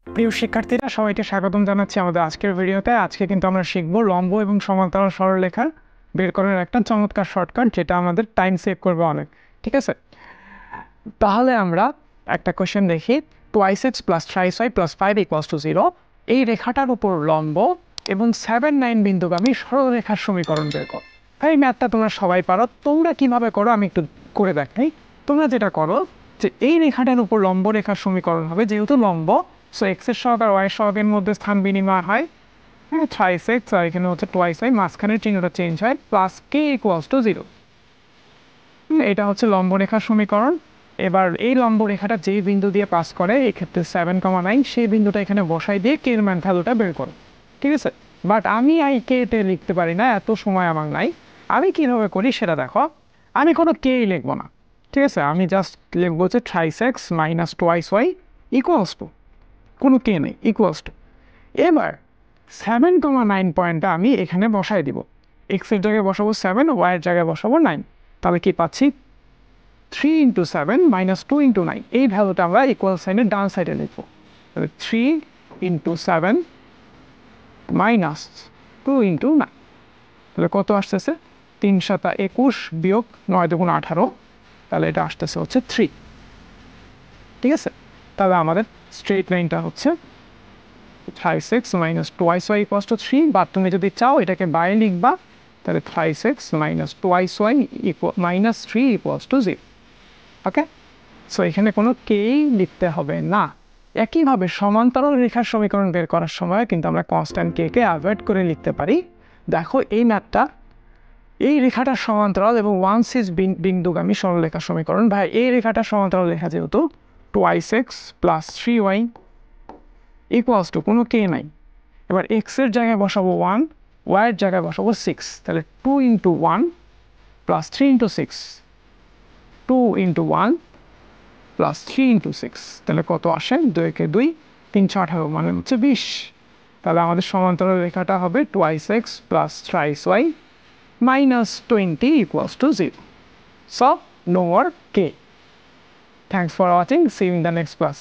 প্রিয় শিক্ষার্থীরা, সবাইকে স্বাগতম জানাচ্ছি আমাদের আজকের ভিডিওতে। আজকে কিন্তু আমরা শিখব লম্ব এবং সমান্তরাল সরলরেখা বের করার একটা চমৎকার শর্টকাট, যেটা আমাদের টাইম সেভ করবে অনেক। ঠিক আছে, তাহলে আমরা একটা কোশ্চেন দেখি। 2x plus 3y plus 5 equals to 0, এই রেখাটার উপর লম্ব এবং 7, 9 বিন্দুগামী সরলরেখার সমীকরণ বের করো। এই ম্যাথটা তোমরা সবাই পারো। তোমরা কিভাবে করো আমি একটু করে দেখাই। তোমরা যেটা করো যে এই রেখাটার উপর লম্ব রেখার সমীকরণ হবে, যেহেতু লম্ব, সো এক্সের সহগ আর ওয়াই সহগের মধ্যে স্থান বিনিময় হয়, হ্যাঁ, 3x আর এখানে হচ্ছে 2y, মাঝখানের চিহ্নটা চেঞ্জ হয়, প্লাস k ইকুয়ালস টু 0। এটা হচ্ছে লম্ব রেখার সমীকরণ। এবার এই লম্ব রেখাটা যেই বিন্দু দিয়ে পাস করে, এই ক্ষেত্রে 7,9, সেই বিন্দুটা এখানে বসাই দিয়ে কে এর মান ভ্যালুটা বের করো। ঠিক আছে, বাট আমি কে তে লিখতে পারি না, এত সময় আমার নাই। আমি কীভাবে করি সেটা দেখো। আমি কোনো কেই লিখবো না, ঠিক আছে, আমি জাস্ট লিখবো হচ্ছে 3x minus 2y equals to, কোনো কে নেই, ইকুয়ালস টু। এবার 7,9 পয়েন্টটা আমি এখানে বসাই দিব। এক্সের জায়গায় বসাবো 7, ওয়াইয়ের জায়গায় বসাবো 9। তাহলে কি পাচ্ছি? 3 ইন্টু 7 মাইনাস 2 ইন্টু 9, এই ভ্যালুটা আমরা ইকুয়াল সাইনের ডান সাইডে লিখবো। তাহলে 3 ইন্টু 7 মাইনাস 2 ইন্টু 9, তাহলে কত আসতেছে? 3 7 21 বিয়োগ 9 2 18, তাহলে এটা আসতেছে হচ্ছে 3। ঠিক আছে, তাহলে আমাদের স্ট্রেট লাইনটা হচ্ছে 3x minus 2y equals to 3, বা তুমি যদি চাও এটাকে বাইরে লিখবা, তাহলে 3x minus 2y minus 3 equals to 0। Okay, so এখানে কোনো কেই লিখতে হবে না। একইভাবে সমান্তরাল রেখার সমীকরণ বের করার সময় কিন্তু আমরা কনস্ট্যান্ট কে অ্যাভয়েড করে লিখতে পারি। দেখো এই ম্যাথটা, এই রেখাটা সমান্তরাল এবং 1 বিন্দুগামী সরলরেখার সমীকরণ। ভাই এই রেখাটা সমান্তরাল রেখা, যেহেতু 2x plus 3y equals to, কোনো কে নাই। এবার এক্সের জায়গায় বসাবো 1, ওয়াইয়ের জায়গায় বসাবো 6, তাহলে 2 into 1 plus 3 into 6, 2 into 1 plus 3 into 6, তাহলে কত আসে? 2 × 2 3 × 18, মানে হচ্ছে 20। তাহলে আমাদের সমান্তরাল রেখাটা হবে 2x plus 3y minus 20 equals to 0। So no more কে। Thanks for watching, see you in the next class.